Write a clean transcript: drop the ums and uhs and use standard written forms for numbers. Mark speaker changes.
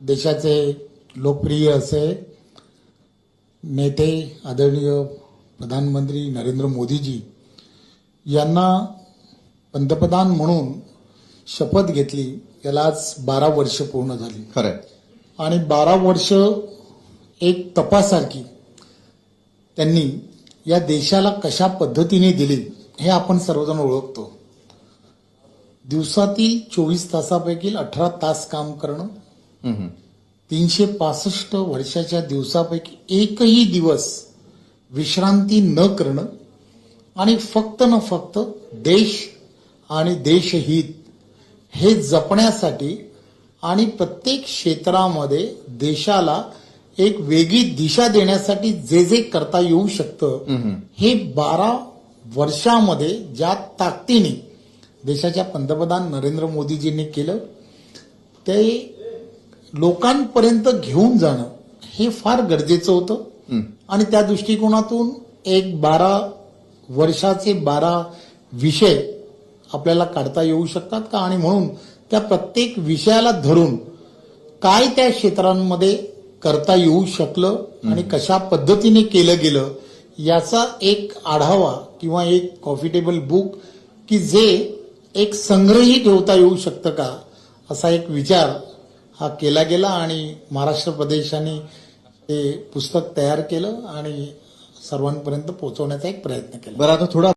Speaker 1: देशाचे लोकप्रिय असे नेते आदरणीय प्रधानमंत्री नरेंद्र मोदीजी यांना पंतप्रधान म्हणून शपथ घेतली याला आज 12 वर्ष पूर्ण झाली.
Speaker 2: खरंय.
Speaker 1: आणि 12 वर्ष एक तपासारखी त्यांनी या देशाला कशा पद्धतीने दिली हे आपण सर्वजण ओळखतो. दिवसातील 24 तासापैकी 18 तास काम करणं, 365 वर्षाच्या दिवसापैकी एकही दिवस विश्रांती न करणं आणि फक्त न फक्त देश आणि देशहित हे जपण्यासाठी आणि प्रत्येक क्षेत्रामध्ये देशाला एक वेगळी दिशा देण्यासाठी जे जे करता येऊ शकतं हे 12 वर्षामध्ये ज्या ताकदीने देशाच्या पंतप्रधान नरेंद्र मोदीजींनी केलं ते लोकांपर्यंत घेऊन जाणं हे फार गरजेचं होतं. आणि त्या दृष्टिकोनातून एक 12 वर्षाचे 12 विषय आपल्याला काढता येऊ शकतात का, आणि म्हणून त्या प्रत्येक विषयाला धरून काय त्या क्षेत्रांमध्ये करता येऊ शकलं आणि कशा पद्धतीने केलं गेलं याचा एक आढावा किंवा एक कॉफी टेबल बुक की जे एक संग्रही ठेवता येऊ शकतं का असा एक विचार हा केला गेला आणि महाराष्ट्र प्रदेशाने ते पुस्तक तयार केलं आणि सर्वांपर्यंत पोहोचवण्याचा एक प्रयत्न केला.
Speaker 2: बरं, आता थोडा